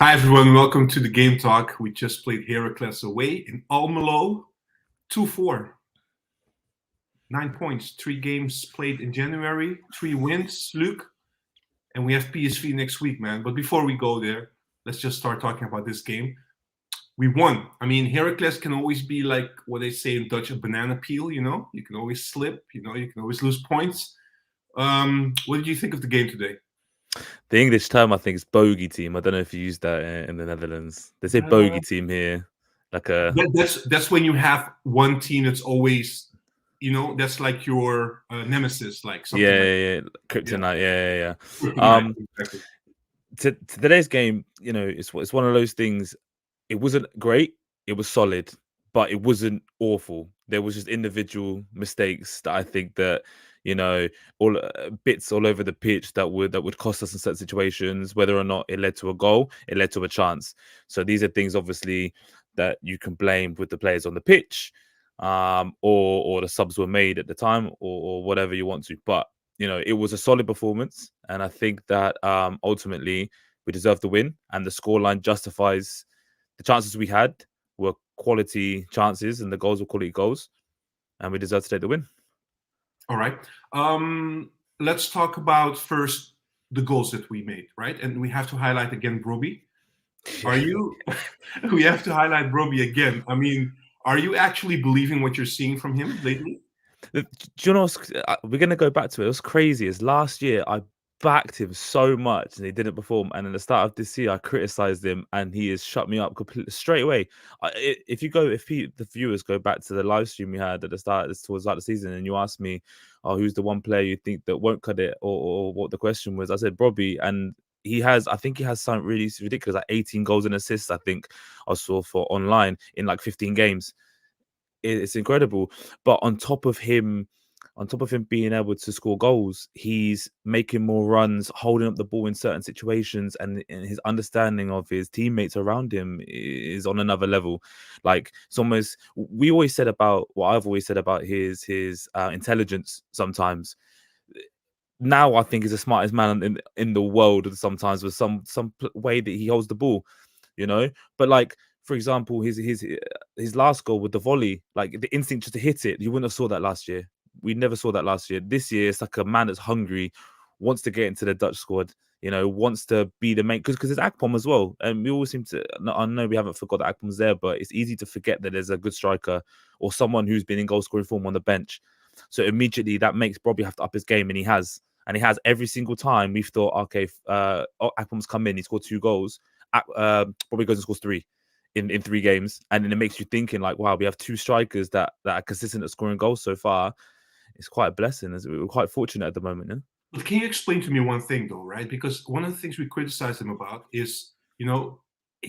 Hi everyone, welcome to the Game Talk. We just played Heracles away in Almelo, 2-4. 9 points, 3 games played in January, 3 wins, Luke. And we have PSV next week, man. But before we go there, let's just start talking about this game. We won. I mean, Heracles can always be like what they say in Dutch, a banana peel, you know? You can always slip, you can always lose points. What did you think of the game today? The English term, I think, is bogey team. I don't know if you use that in the Netherlands. They say bogey team here, like a. That's when you have one team that's always, that's like your nemesis, like something Yeah, kryptonite. Yeah. Kryptonite, exactly. Today's game, it's one of those things. It wasn't great. It was solid, but it wasn't awful. There was just individual mistakes that I think that all bits all over the pitch that would cost us in certain situations. Whether or not it led to a goal, it led to a chance. So these are things obviously that you can blame with the players on the pitch, or the subs were made at the time, or whatever you want to. But it was a solid performance, and I think that ultimately we deserve the win, and the scoreline justifies the chances we had were quality chances, and the goals were quality goals, and we deserve to take the win. All right. Let's talk about first the goals that we made, right? And we have to highlight again Brobbey. We have to highlight Brobbey again. I mean, are you actually believing what you're seeing from him lately? Do you know we're going to go back to it. It was crazy. As last year, I backed him so much and he didn't perform. And in the start of this year, I criticized him and he has shut me up completely straight away. If the viewers go back to the live stream we had at the start, towards the season, and you asked me, "Oh, who's the one player you think that won't cut it?" or what the question was, I said Brobbey, and I think he has something really ridiculous, like 18 goals and assists. I think I saw for online in like 15 games. It's incredible. But on top of him being able to score goals, he's making more runs, holding up the ball in certain situations, and his understanding of his teammates around him is on another level. Like it's almost I've always said about his intelligence sometimes. Now I think he's the smartest man in the world sometimes, with some way that he holds the ball, but like, for example, his last goal with the volley, like the instinct just to hit it, you wouldn't have saw that last year. We never saw that last year. This year, it's like a man that's hungry, wants to get into the Dutch squad, wants to be the main, because it's Akpom as well. And we always seem to, I know we haven't forgot that Akpom's there, but it's easy to forget that there's a good striker or someone who's been in goal scoring form on the bench. So immediately that makes Brobbey have to up his game, and he has. And he has every single time. We've thought, okay, Akpom's come in, he scored 2 goals. Brobbey goes and scores 3 in 3 games, and then it makes you thinking like, wow, we have 2 strikers that are consistent at scoring goals so far. It's quite a blessing. We're quite fortunate at the moment. Yeah? But can you explain to me one thing though, right? Because one of the things we criticize him about is, he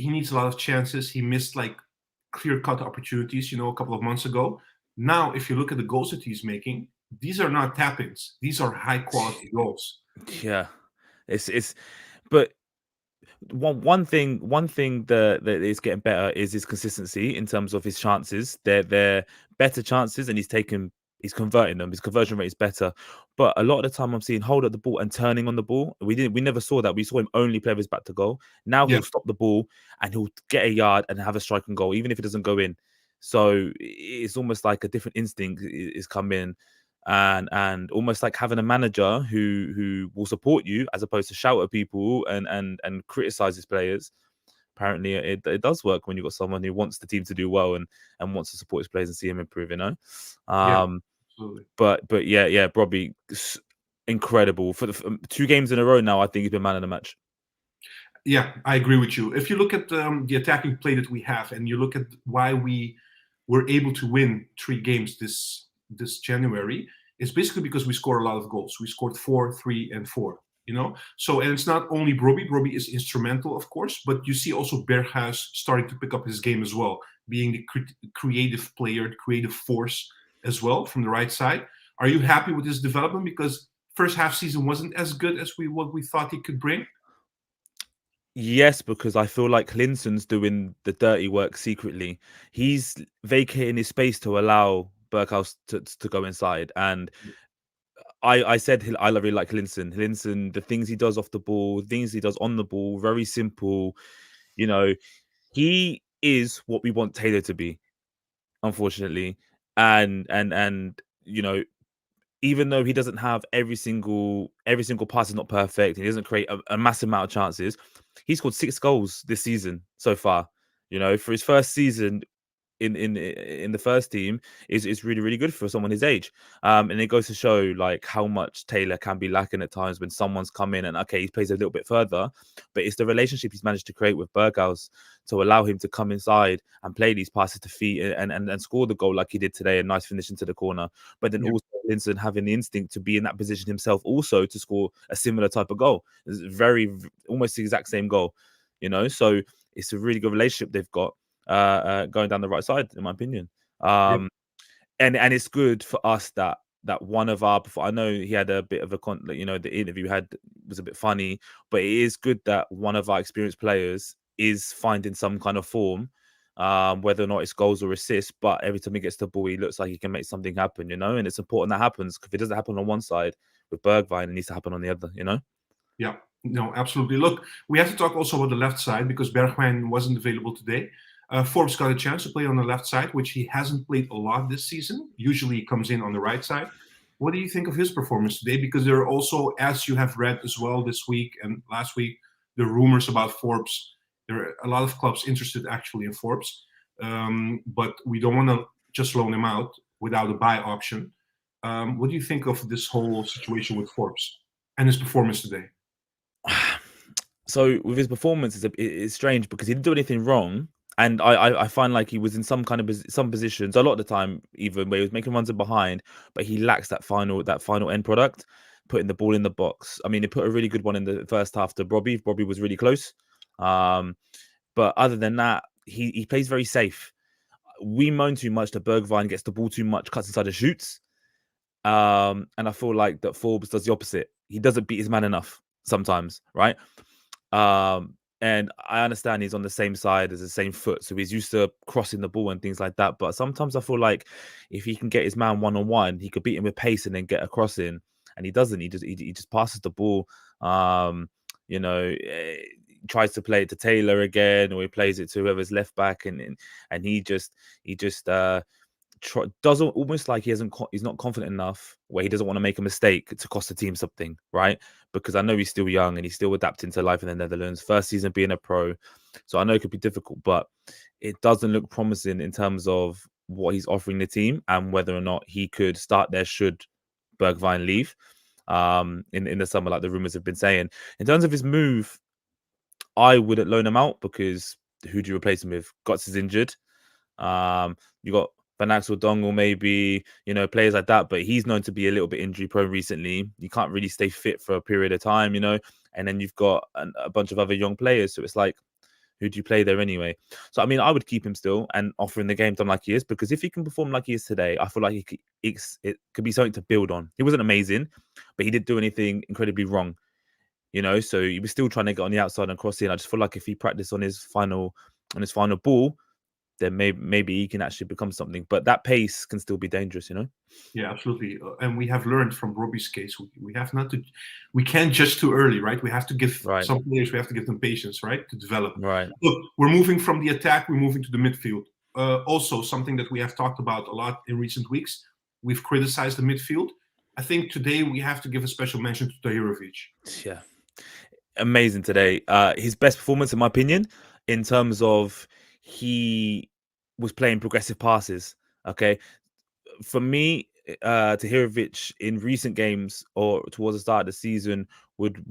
needs a lot of chances. He missed like clear-cut opportunities, a couple of months ago. Now, if you look at the goals that he's making, these are not tap-ins. These are high-quality goals. Yeah, but one thing that is getting better is his consistency in terms of his chances. They're better chances, and he's converting them. His conversion rate is better. But a lot of the time I'm seeing hold up the ball and turning on the ball. We never saw that. We saw him only play with his back to goal. Now he'll stop the ball and he'll get a yard and have a strike and goal, even if it doesn't go in. So it's almost like a different instinct is coming. And almost like having a manager who will support you as opposed to shout at people and criticize his players. Apparently it does work when you've got someone who wants the team to do well and wants to support his players and see him improve, Absolutely. But Brobbey, incredible for the 2 games in a row now. I think he's been man of the match. Yeah, I agree with you. If you look at the attacking play that we have, and you look at why we were able to win 3 games this January, it's basically because we scored a lot of goals. We scored 4, 3, and 4. So, and it's not only Brobbey. Brobbey is instrumental, of course, but you see also Berghuis starting to pick up his game as well, being the creative player, the creative force as well from the right side. Are you happy with his development? Because first half season wasn't as good as what we thought he could bring. Yes, because I feel like Clinson's doing the dirty work secretly. He's vacating his space to allow Berghuis to go inside. And I said I really like Clinson. Clinson, the things he does off the ball, things he does on the ball, very simple. You know, he is what we want Taylor to be, unfortunately. And you know, even though he doesn't have every single pass is not perfect, he doesn't create a massive amount of chances. He scored 6 goals this season so far. You know, for his first season in the first team is really really good for someone his age. And it goes to show like how much Taylor can be lacking at times when someone's come in and okay, he plays a little bit further, but it's the relationship he's managed to create with Berghaus to allow him to come inside and play these passes to feet and score the goal like he did today, a nice finish into the corner. But then Yeah, also Linson having the instinct to be in that position himself also to score a similar type of goal. It's very almost the exact same goal, you know. So it's a really good relationship they've got going down the right side, in my opinion. yeah, And it's good for us that one of our. I know he had a bit of a you know, the interview had was a bit funny, but it is good that one of our experienced players is finding some kind of form, whether or not it's goals or assists. But every time he gets the ball, he looks like he can make something happen, you know. And it's important that happens. If it doesn't happen on one side with Bergwijn, it needs to happen on the other, you know. yeah. No, absolutely. Look, we have to talk also about the left side because Bergwijn wasn't available today. Forbes got a chance to play on the left side, which he hasn't played a lot this season. Usually he comes in on the right side. What do you think of his performance today? Because there are also, as you have read as well this week and last week, the rumors about Forbes. There are a lot of clubs interested actually in Forbes, but we don't want to just loan him out without a buy option. What do you think of this whole situation with Forbes and his performance today? So with his performance, it's strange because he didn't do anything wrong, and I find like he was in some kind of some positions a lot of the time, even where he was making runs in behind, but he lacks that final end product, putting the ball in the box. I mean, he put a really good one in the first half to Brobbey. Brobbey was really close, but other than that, he plays very safe. We moan too much that Bergwijn gets the ball too much, cuts inside and shoots. And I feel like that Forbes does the opposite. He doesn't beat his man enough sometimes, right? And I understand he's on the same side as the same foot, so he's used to crossing the ball and things like that. But sometimes I feel like if he can get his man 1-on-1, he could beat him with pace and then get a cross in. And he doesn't. He just passes the ball. You know, tries to play it to Taylor again, or he plays it to whoever's left back, and he just doesn't, almost like he's not confident enough where he doesn't want to make a mistake to cost the team something, right? Because I know he's still young and he's still adapting to life in the Netherlands, first season being a pro, so I know it could be difficult, but it doesn't look promising in terms of what he's offering the team and whether or not he could start there should Bergwijn leave in the summer, like the rumors have been saying. In terms of his move, I wouldn't loan him out because who do you replace him with? Götze is injured. You got Van Axel Dongle, maybe, you know, players like that, but he's known to be a little bit injury prone recently. You can't really stay fit for a period of time, you know, and then you've got a bunch of other young players. So it's like, who do you play there anyway? So, I mean, I would keep him still and offer him the game time like he is, because if he can perform like he is today, I feel like it could be something to build on. He wasn't amazing, but he didn't do anything incredibly wrong, you know, so he was still trying to get on the outside and cross in. I just feel like if he practiced on his final ball, then maybe he can actually become something. But that pace can still be dangerous, you know? Yeah, absolutely. And we have learned from Brobbey's case, we have not to, we can't judge too early, right? We have to give Right, some players, we have to give them patience, right, to develop. right. Look, we're moving from the attack, we're moving to the midfield. Also, something that we have talked about a lot in recent weeks, we've criticized the midfield. I think today we have to give a special mention to Tahirovic. Yeah. Amazing today. His best performance, in my opinion, in terms of he was playing progressive passes. Okay. For me, Tahirovic in recent games or towards the start of the season would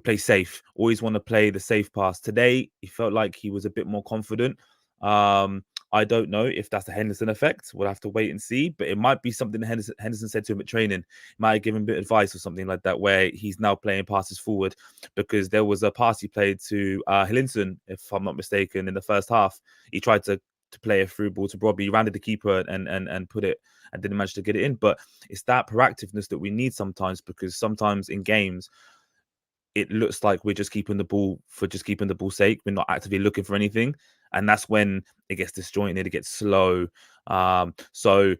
play safe. Always want to play the safe pass. Today, he felt like he was a bit more confident. Um, I don't know if that's the Henderson effect. We'll have to wait and see. But it might be something that Henderson said to him at training. Might have given him a bit of advice or something like that, where he's now playing passes forward. Because there was a pass he played to Hillinson, if I'm not mistaken, in the first half. He tried to play a through ball to Brobbey. He rounded the keeper and put it and didn't manage to get it in. But it's that proactiveness that we need sometimes, because sometimes in games it looks like we're just keeping the ball for just keeping the ball's sake. We're not actively looking for anything, and that's when it gets disjointed, it gets slow. So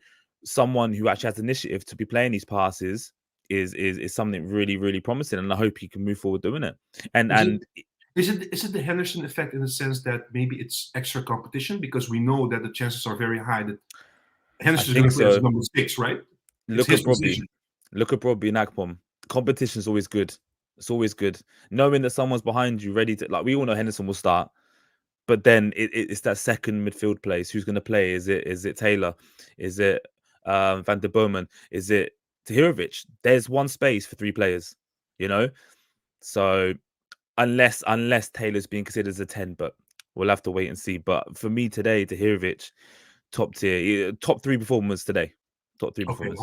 someone who actually has initiative to be playing these passes is something really really promising, and I hope he can move forward doing it. And Is it? Is it the Henderson effect in the sense that maybe it's extra competition because we know that the chances are very high that I Henderson is going think to play as so. number 6, right? It's Look his at Brobbey. position. Look at Brobbey and Akpom. Competition is always good. It's always good. Knowing that someone's behind you, ready to, like, we all know Henderson will start, but then it's that second midfield place. Who's going to play? Is it Taylor? Is it Van der Bomen? Is it Tahirovic? There's one space for 3 players, you know. So unless Taylor's being considered as a 10, but we'll have to wait and see. But for me today, Tahirovic, top tier, top 3 performers today. Top 3 Okay, performers.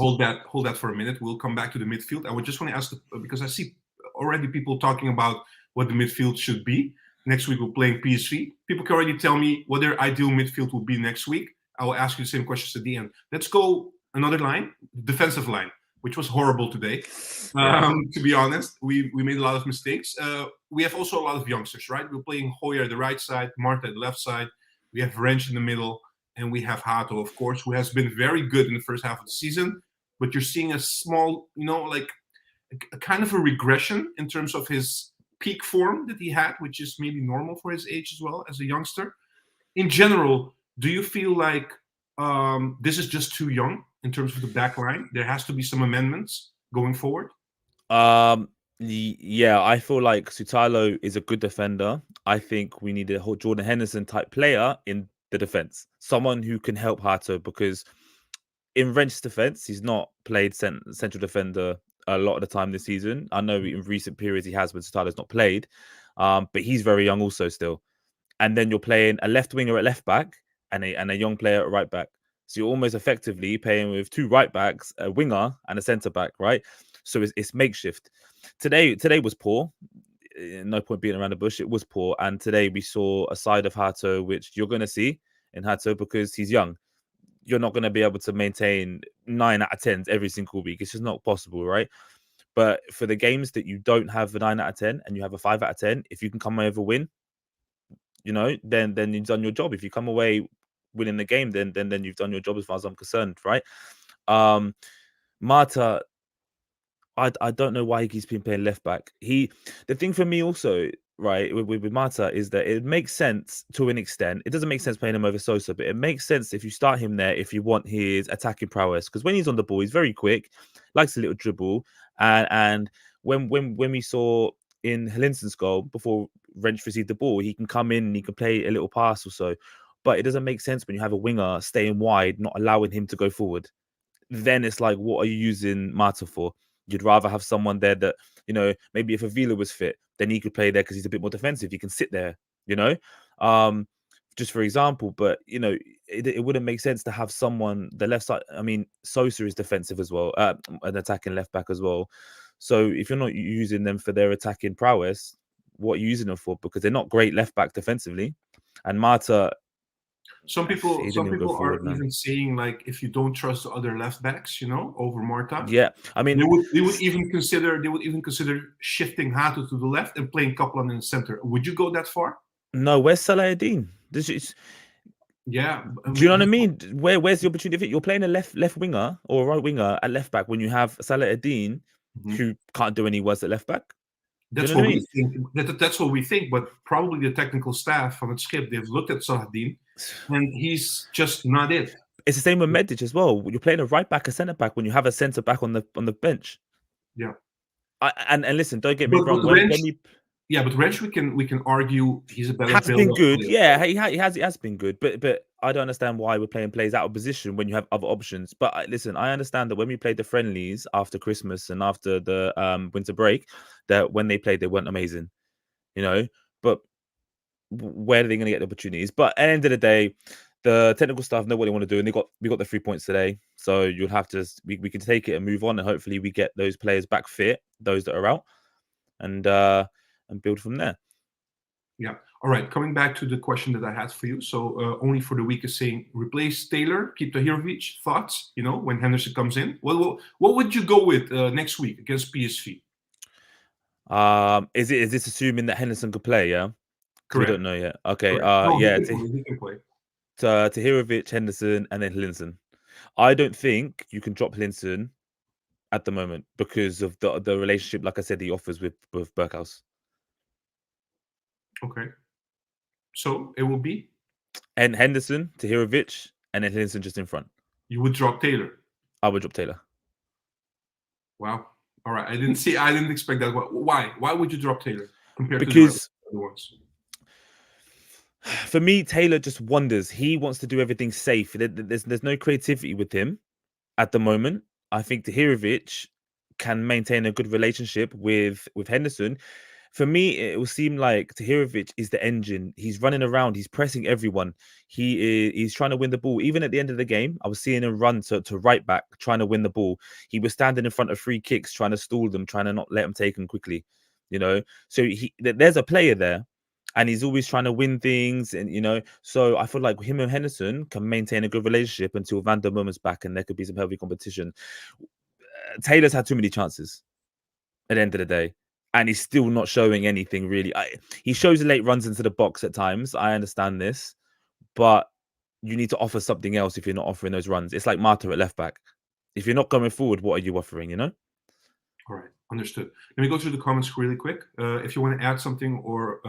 hold that for a minute. We'll come back to the midfield. I would just want to ask, because I see already people talking about what the midfield should be. Next week we're playing PSV. People can already tell me what their ideal midfield will be next week. I will ask you the same questions at the end. Let's go another line, defensive line, which was horrible today. Yeah. To be honest, we made a lot of mistakes. We have also a lot of youngsters, right? We're playing Hoyer at the right side, Marta at the left side. We have Wrench in the middle. And we have Hato, of course, who has been very good in the first half of the season. But you're seeing a small, like a kind of a regression in terms of his peak form that he had, which is maybe normal for his age as well as a youngster. In general, do you feel like this is just too young in terms of the back line? There has to be some amendments going forward. Yeah, I feel like Sutalo is a good defender. I think we need a Jordan Henderson type player in the defense, someone who can help Hato, because in Wrench's defense, he's not played central defender a lot of the time this season. I know in recent periods he has when Sutalo's not played, but he's very young also still. And then you're playing a left winger at left back and a young player at right back. So you're almost effectively playing with 2 right backs, a winger, and a centre back, right? So it's makeshift. Today was poor. No point beating around the bush. It was poor, and today we saw a side of Hato which you're going to see in Hato because he's young. You're not going to be able to maintain 9 out of 10s every single week. It's just not possible, right? But for the games that you don't have a 9 out of 10 and you have a 5 out of 10, if you can come away with a win, then you've done your job. If you come away winning the game, then you've done your job as far as I'm concerned, right? Marta, I don't know why he's been playing left back. The thing for me also, right, with Marta is that it makes sense to an extent. It doesn't make sense playing him over Sosa, but it makes sense if you start him there if you want his attacking prowess. Because when he's on the ball, he's very quick, likes a little dribble, and when we saw in Helinson's goal before Wrench received the ball, he can come in and he can play a little pass or so. But it doesn't make sense when you have a winger staying wide, not allowing him to go forward. Then it's like, what are you using Marta for? You'd rather have someone there that, maybe if Avila was fit, then he could play there because he's a bit more defensive. He can sit there, just for example. But, it wouldn't make sense to have someone, the left side. I mean, Sosa is defensive as well, an attacking left back as well. So if you're not using them for their attacking prowess, what are you using them for? Because they're not great left back defensively. And Marta, Some he people didn't even go are forward, man. even saying, like, if you don't trust the other left backs, over Marta, Yeah, I mean, they would even consider shifting Hato to the left and playing Kaplan in the center. Would you go that far? no, where's Salahuddin? This is, Yeah. do you know what I mean? Where's the opportunity? If you're playing a left winger or a right winger at left back when you have Salahuddin, who can't do any worse at left back. Do That's you know what what I we mean? think. That's what we think. But probably the technical staff from the Skip, they've looked at Salahuddin, and he's just not it. It's the same with Medic as well. You're playing a right back, a centre back when you have a centre back on the bench. Yeah. And listen, don't get me But wrong. But Wrench, we can argue he's a better has been build-up good. player. Yeah, he has been good. But I don't understand why we're playing players out of position when you have other options. But listen, I understand that when we played the friendlies after Christmas and after the winter break, that when they played, they weren't amazing, But where are they going to get the opportunities? But at the end of the day, the technical staff know what they want to do, and we got the 3 points today. So you'll have to we can take it and move on, and hopefully we get those players back fit, those that are out, and build from there. Yeah. All right. Coming back to the question that I had for you. So only for the week is saying replace Taylor, keep Tahirovic. Thoughts? When Henderson comes in, what would you go with next week against PSV? Is this assuming that Henderson could play? Yeah, because we Correct. don't know yet. Okay. Correct. No, Yeah. he can play. Tahirovic, Henderson, and then Hlinson. I don't think you can drop Hlinson at the moment because of the relationship, like I said, he offers with Berghaus. Okay. So it will be? And Henderson, Tahirovic, and then Henderson just in front. You would drop Taylor? I would drop Taylor. Wow. All right. I didn't expect that. Why? Why would you drop Taylor compared to the other ones? For me, Taylor just wonders. He wants to do everything safe. There's no creativity with him at the moment. I think Tahirovic can maintain a good relationship with Henderson. For me, it will seem like Tahirovic is the engine. He's running around. He's pressing everyone. He's trying to win the ball. Even at the end of the game, I was seeing him run to right back, trying to win the ball. He was standing in front of free kicks, trying to stall them, trying to not let them take them quickly. So there's a player there, and he's always trying to win things. And so I feel like him and Henderson can maintain a good relationship until Van der Merwe's back, and there could be some healthy competition. Taylor's had too many chances at the end of the day, and he's still not showing anything really. He shows late runs into the box at times. I understand this, but you need to offer something else if you're not offering those runs. It's like Marta at left back. If you're not going forward, what are you offering? All right, understood. Let me go through the comments really quick. If you want to add something or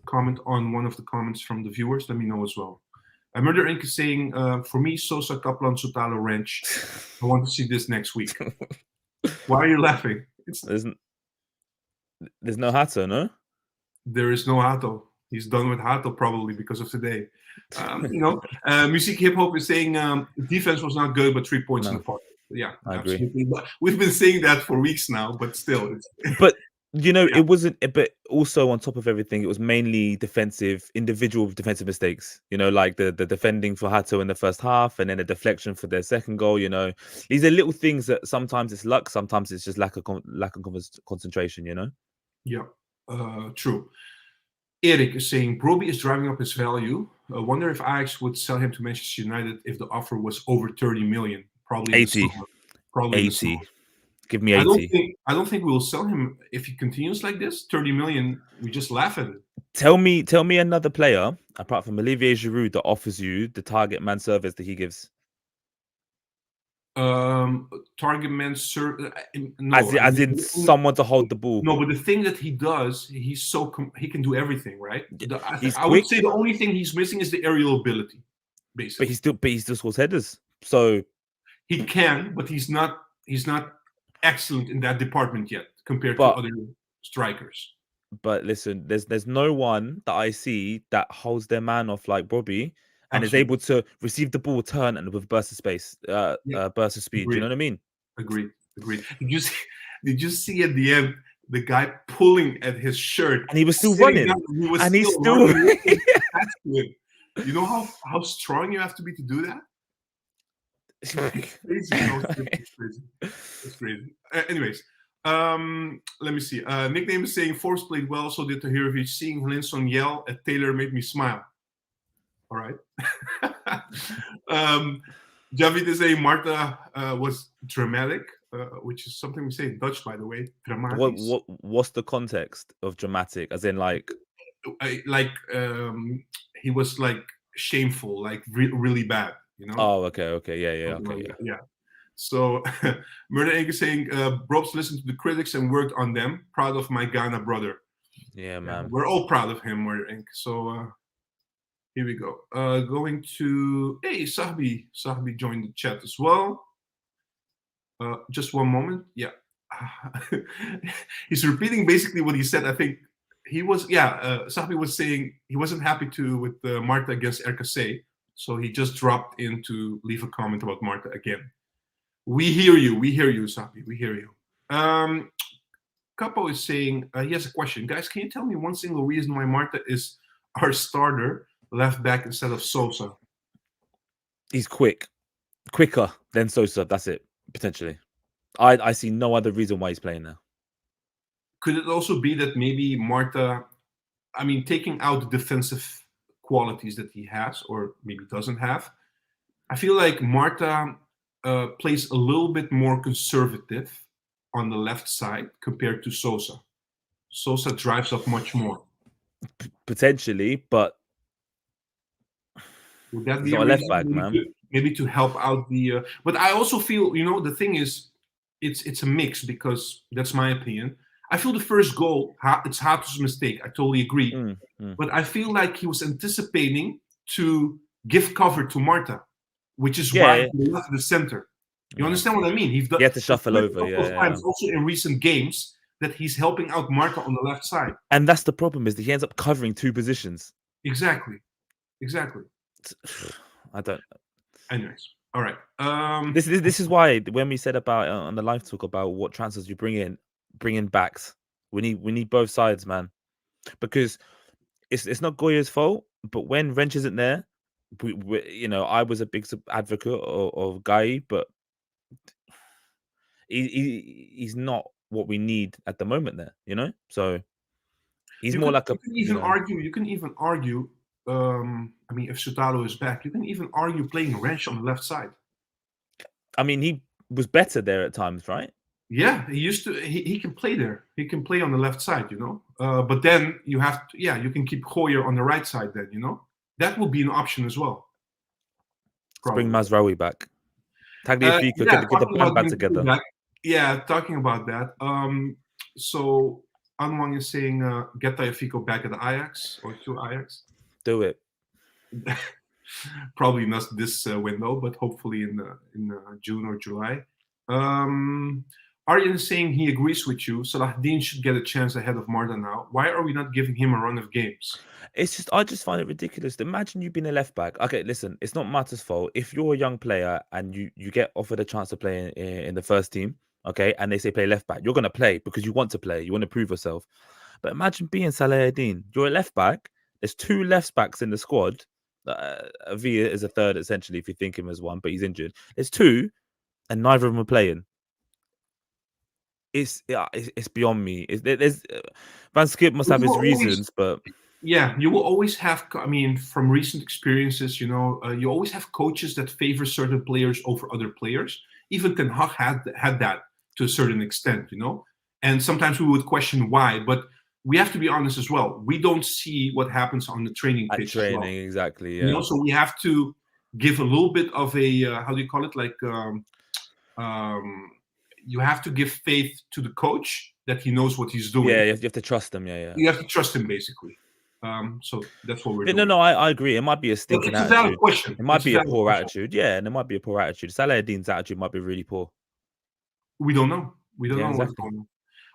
comment on one of the comments from the viewers, let me know as well. Murder Inc. is saying, for me, Sosa, Kaplan, Sotalo, Wrench. I want to see this next week. Why are you laughing? There's no Hato, no? There is no Hato. He's done with Hato probably because of today. Music Hip Hop is saying defense was not good, but 3 points in the pot. Yeah, I absolutely. Agree. We've been saying that for weeks now, but still. It wasn't. But also on top of everything, it was mainly individual defensive mistakes. Like the defending for Hato in the first half, and then a deflection for their second goal. These are little things that sometimes it's luck, sometimes it's just lack of concentration. Yeah, true. Eric is saying Brobbey is driving up his value. I wonder if Ajax would sell him to Manchester United if the offer was over 30 million. Probably 80. Probably 80. Give me 80. I don't think we'll sell him if he continues like this. 30 million, we just laugh at it. Tell me another player apart from Olivier Giroud that offers you the target man service that he gives. Target man service. No, as in someone to hold the ball. No, but the thing that he does, he can do everything, right? I would say the only thing he's missing is the aerial ability, basically. But he still scores headers. So he can, but he's not excellent in that department yet compared to other strikers. But listen, there's no one that I see that holds their man off like Brobbey and is able to receive the ball, turn, and with burst of space, burst of speed. Agreed. Do you know what I mean? Agreed. Did you see at the end the guy pulling at his shirt and he was still running? He's still running. You know how strong you have to be to do that? It's crazy. It's crazy. Anyways, let me see. Nickname is saying Forbs played well, so did Tahirovic. Seeing Linson yell at Taylor made me smile. All right. Javid is saying Marta was dramatic, which is something we say in Dutch, by the way. Dramatic. What's the context of dramatic? As in, like he was like shameful, like really bad. Oh, okay, yeah. So, Murder Inc. is saying, Brobbs listened to the critics and worked on them. Proud of my Ghana brother. Yeah, man. We're all proud of him, Murder Inc. So, here we go. Going to... Hey, Sahbi. Sahbi joined the chat as well. Just one moment. Yeah. He's repeating basically what he said. I think he was... Sahbi was saying he wasn't happy with Marta against RKC. So he just dropped in to leave a comment about Marta again. We hear you, Sapi. We hear you. Capo is saying he has a question. Guys, can you tell me one single reason why Marta is our starter left back instead of Sosa? He's quicker than Sosa. That's it, potentially. I see no other reason why he's playing now. Could it also be that maybe Marta, taking out the defensive qualities that he has or maybe doesn't have, I feel like Marta plays a little bit more conservative on the left side compared to Sosa. Sosa drives up much more. Potentially, but would that be a left back, man? Maybe to help out the. But I also feel, the thing is, it's a mix because that's my opinion. I feel the first goal, it's Hato's mistake. I totally agree. But I feel like he was anticipating to give cover to Marta, which is why Yeah. he left the center. You Yeah, I understand see. what I mean? He had to shuffle over. A couple of Yeah. times, also in recent games, that he's helping out Marta on the left side. And that's the problem, is that he ends up covering two positions. Exactly. I don't. Anyways, all right. This is why when we said about on the live talk about what transfers you bring in backs, we need both sides, man, because it's not Goya's fault. But when Wrench isn't there, I was a big advocate of Guy, but he's not what we need at the moment there, so he's more like a, you can even argue I mean, if Sutalo is back, you can even argue playing Wrench on the left side. I mean, he was better there at times, right? Yeah, he used to. He can play there. He can play on the left side, But then you have to. Yeah, you can keep Hoyer on the right side. Then that would be an option as well. Let's bring Mazraoui back. Tagliafico, get the band back together. Yeah, talking about that. So Anwang is saying get Tagliafico back at Ajax or to Ajax. Do it. Probably not this window, but hopefully in June or July. Arjen is saying he agrees with you. Salahdin should get a chance ahead of Marta now. Why are we not giving him a run of games? I just find it ridiculous. Imagine you've been a left back. Okay, listen, it's not Marta's fault. If you're a young player and you get offered a chance to play in the first team, okay, and they say play left back, you're going to play because you want to play. You want to prove yourself. But imagine being Salahdin. You're a left back. There's two left backs in the squad. Villa is a third, essentially, if you think him as one, but he's injured. There's two, and neither of them are playing. It's beyond me. There's Van Skip must have his reasons, but yeah, you will always have. I mean, from recent experiences, you always have coaches that favor certain players over other players. Even Ten Hag had that to a certain extent, And sometimes we would question why, but we have to be honest as well. We don't see what happens on the training pitch. Training, exactly. Yeah. So we have to give a little bit of a how do you call it? Like you have to give faith to the coach that he knows what he's doing. Yeah, you have to trust him. Yeah. You have to trust him, basically. So that's what we're doing. No, I agree. It might be a stinking attitude. It's a valid question. It might be a poor attitude. Yeah, and it might be a poor attitude. Salahdin's attitude might be really poor. We don't know. We don't know exactly. what's going on.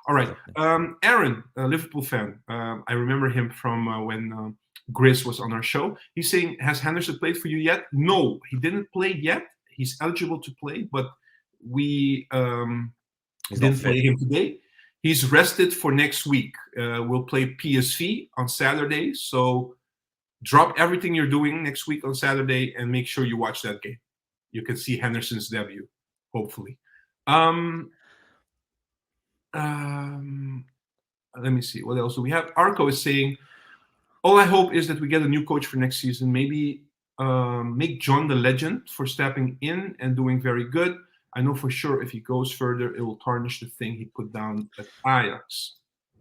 All right. Exactly. Aaron, a Liverpool fan. I remember him from when Grizz was on our show. He's saying, has Henderson played for you yet? No, he didn't play yet. He's eligible to play, but we didn't play him today. He's rested for next week. We'll play PSV on Saturday. So drop everything you're doing next week on Saturday and make sure you watch that game. You can see Henderson's debut, hopefully. Let me see. What else do we have? Arco is saying, all I hope is that we get a new coach for next season. Maybe make John the legend for stepping in and doing very good. I know for sure if he goes further, it will tarnish the thing he put down at Ajax.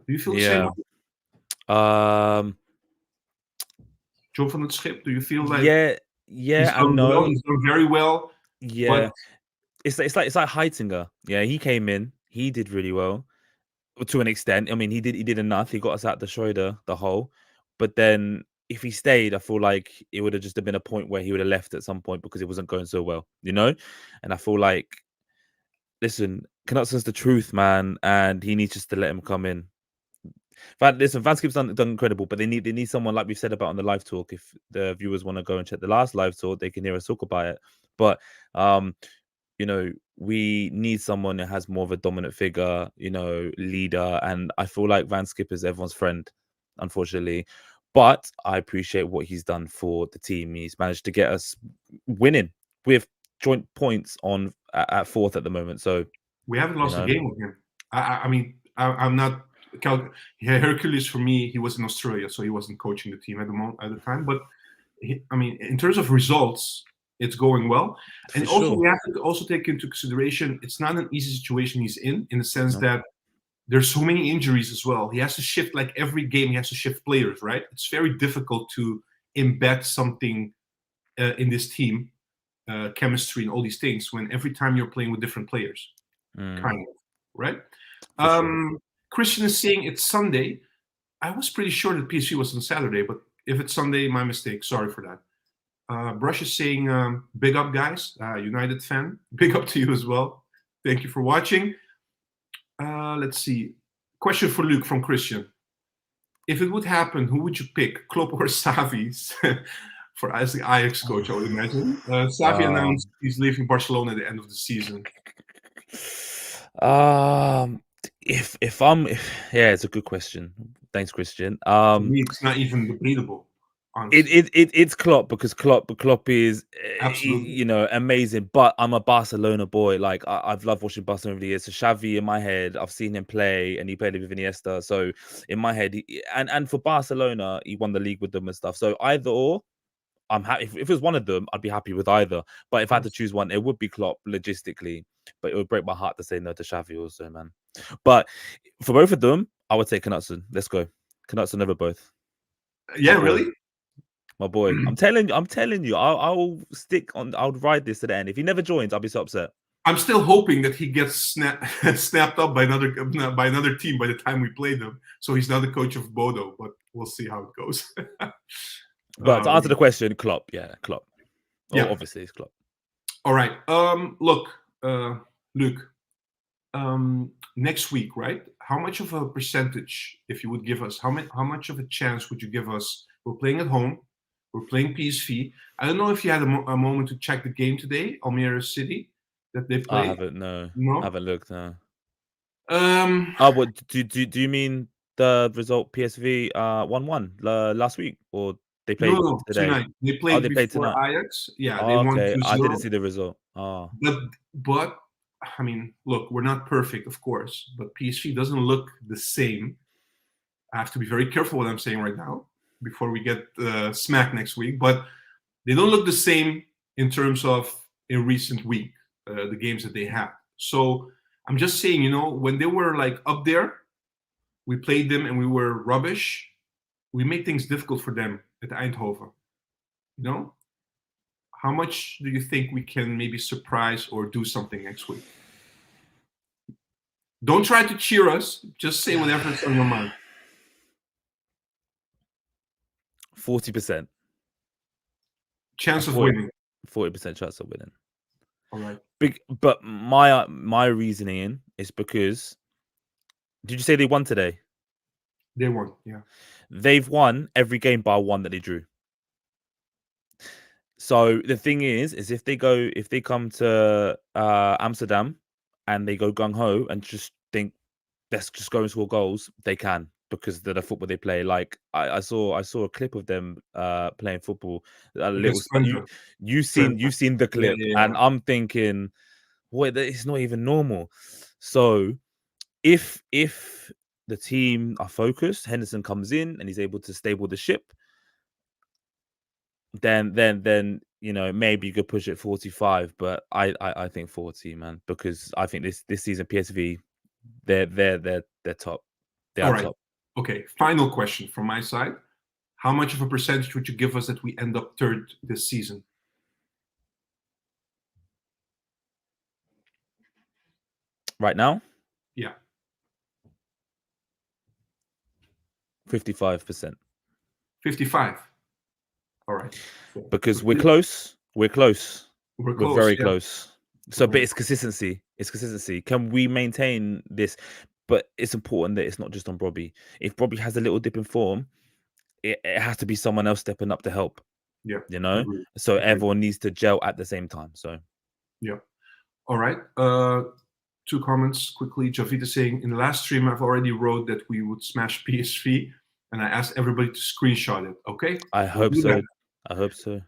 Do you feel the same way? Joe van het Schip, do you feel like he's done very well? Yeah. But it's like Heitinger. Yeah, he came in, he did really well to an extent. I mean, he did enough. He got us out the Schroeder, the hole. But then if he stayed, I feel like it would have just been a point where he would have left at some point because it wasn't going so well, And I feel like, listen, Knutson's the truth, man, and he needs just to let him come in. Van Skip's done incredible, but they need someone, like we've said about on the live talk. If the viewers want to go and check the last live talk, they can hear us talk about it. But we need someone that has more of a dominant figure, leader, and I feel like Van Skip is everyone's friend, unfortunately. But I appreciate what he's done for the team. He's managed to get us winning with joint points at fourth at the moment. So we haven't lost a game with him. I mean, I'm not. Heracles, for me, he was in Australia, so he wasn't coaching the team at the time. But in terms of results, it's going well. And also, we have to also take into consideration it's not an easy situation he's in the sense that there's so many injuries as well. He has to shift, like every game, he has to shift players, right? It's very difficult to embed something in this team, chemistry and all these things, when every time you're playing with different players, kind of, right? Christian is saying it's Sunday. I was pretty sure that PSV was on Saturday, but if it's Sunday, my mistake. Sorry for that. Brush is saying, big up, guys. United fan. Big up to you as well. Thank you for watching. Let's see. Question for Luke from Christian. If it would happen, who would you pick, Klopp or Xavi, for as the Ajax coach, I would imagine? Xavi announced he's leaving Barcelona at the end of the season. It's a good question. Thanks, Christian. To me, it's not even debatable. It's Klopp because Klopp is absolutely, amazing. But I'm a Barcelona boy. Like I've loved watching Barcelona over the years. So Xavi in my head, I've seen him play, and he played with Iniesta. So in my head, and for Barcelona, he won the league with them and stuff. So either or, I'm happy. If it was one of them, I'd be happy with either. But if I had to choose one, it would be Klopp logistically. But it would break my heart to say no to Xavi also, man. But for both of them, I would say Knutson. Let's go. Knutson over both. Yeah, really? My boy, I'm telling you, I'll stick on. I'll ride this to the end. If he never joins, I'll be so upset. I'm still hoping that he gets snapped up by another team by the time we play them, so he's not the coach of Bodo. But we'll see how it goes. But to answer the question, Klopp, yeah, Klopp. Yeah, obviously it's Klopp. All right. Look, Luke. Next week, right? How much of a percentage, if you would give us, how much of a chance would you give us? We're playing at home. We're playing PSV. I don't know if you had a moment to check the game today, Almere City, that they played. I haven't. No, I haven't looked. No. What do you mean the result? PSV 1-1 last week, or they played today? Tonight. They played before Ajax. Yeah, they won 2-0. I didn't see the result. But I mean, look, we're not perfect, of course, but PSV doesn't look the same. I have to be very careful what I'm saying right now before we get smacked next week. But they don't look the same in terms of in recent week, the games that they had. So I'm just saying, when they were like up there, we played them and we were rubbish. We made things difficult for them at Eindhoven. How much do you think we can maybe surprise or do something next week? Don't try to cheer us. Just say whatever's on your mind. 40%. Chance of winning. 40% chance of winning. All right. But my reasoning is because, did you say they won today? They won, yeah. They've won every game bar one that they drew. So the thing is if they come to Amsterdam and they go gung ho and just think, let's just go and score goals, they can, because they're the football they play. Like I saw a clip of them playing football. You've seen the clip, yeah. And I'm thinking, wait, it's not even normal. So if the team are focused, Henderson comes in and he's able to stable the ship, then maybe you could push it 45, but I think 40, man, because I think this season PSV they're top. They are top. Okay, final question from my side. How much of a percentage would you give us that we end up third this season? Right now? Yeah. 55%. 55. All right. Because we're close. We're very yeah. close. So, but it's consistency. Can we maintain this? But it's important that it's not just on Brobbey. If Brobbey has a little dip in form, it has to be someone else stepping up to help. Yeah. So everyone needs to gel at the same time. So. Yeah. All right. 2 comments quickly. Javita saying, in the last stream, I've already wrote that we would smash PSV, and I asked everybody to screenshot it. Okay. I hope so. I hope so.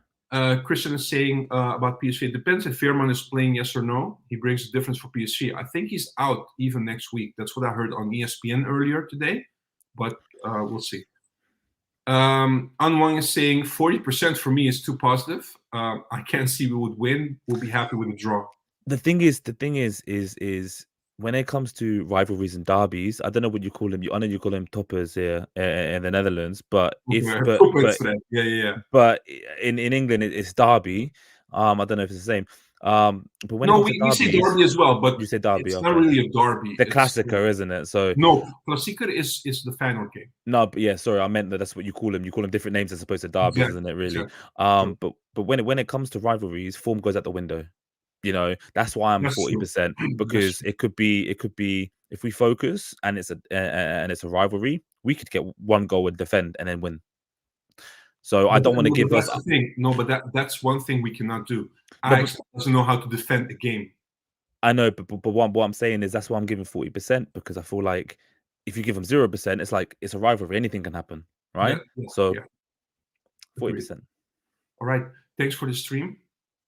Christian is saying about PSV, it depends if Veerman is playing, yes or no. He brings a difference for PSV. I think he's out even next week. That's what I heard on ESPN earlier today, but we'll see. Anwang is saying 40% for me is too positive. I can't see we would win. We'll be happy with a draw. The thing is when it comes to rivalries and derbies, I don't know what you call them. I know you call them toppers here in the Netherlands, but but in England it's derby. I don't know if it's the same. But when it No, comes to we say derbies, derby as well, but you say derby, it's not okay. really a derby. The It's Classico, isn't it? So no, Klassieker is the final game. no, but yeah, sorry, I meant that's what you call them. You call them different names as opposed to derbies, Exactly, isn't it? Really. exactly. True. But when it comes to rivalries, form goes out the window. You know, that's why I'm That's true. 40% That's because it could be if we focus and it's a rivalry, we could get one goal and defend and then win. So I don't want to give us. That's the thing. No, but that's one thing we cannot do. No, Ajax doesn't know how to defend a game. I know, but what I'm saying is that's why I'm giving 40% because I feel like if you give them 0%, it's like it's a rivalry. Anything can happen, right? So 40%. All right. Thanks for the stream.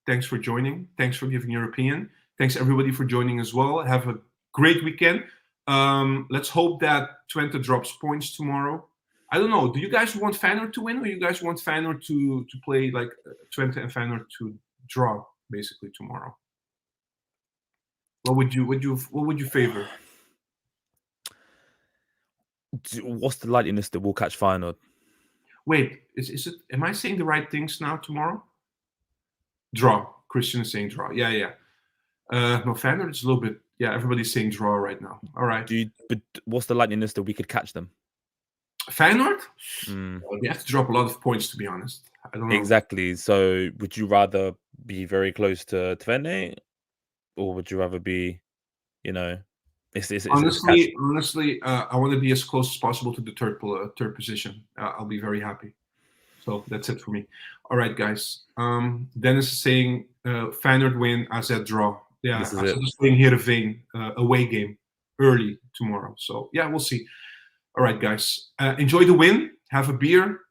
Thanks for joining. Thanks for giving your opinion. Thanks everybody for joining as well. Have a great weekend. Let's hope that Twente drops points tomorrow. I don't know. Do you guys want Feyenoord to win, or you guys want Feyenoord to play like Twente and Feyenoord to draw basically tomorrow? What would you favor? What's the likeliness that we'll catch Feyenoord? Wait, is it? Am I saying the right things now? Tomorrow? Draw. Christian is saying draw. Yeah. No, Feyenoord is a little bit. Yeah, everybody's saying draw right now. All right. But what's the likeliness that we could catch them? Feyenoord? They have to drop a lot of points, to be honest. I don't know. Exactly. So would you rather be very close to Twente, or would you rather be, Honestly, I want to be as close as possible to the third position. I'll be very happy. So that's it for me. All right, guys. Dennis is saying Feyenoord win, AZ draw. Yeah, AZ is playing Heerenveen away game early tomorrow. So yeah, we'll see. All right, guys. Enjoy the win. Have a beer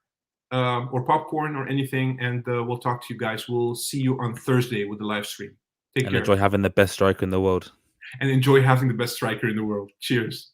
or popcorn or anything, and we'll talk to you guys. We'll see you on Thursday with the live stream. Take care. Enjoy having the best striker in the world. And enjoy having the best striker in the world. Cheers.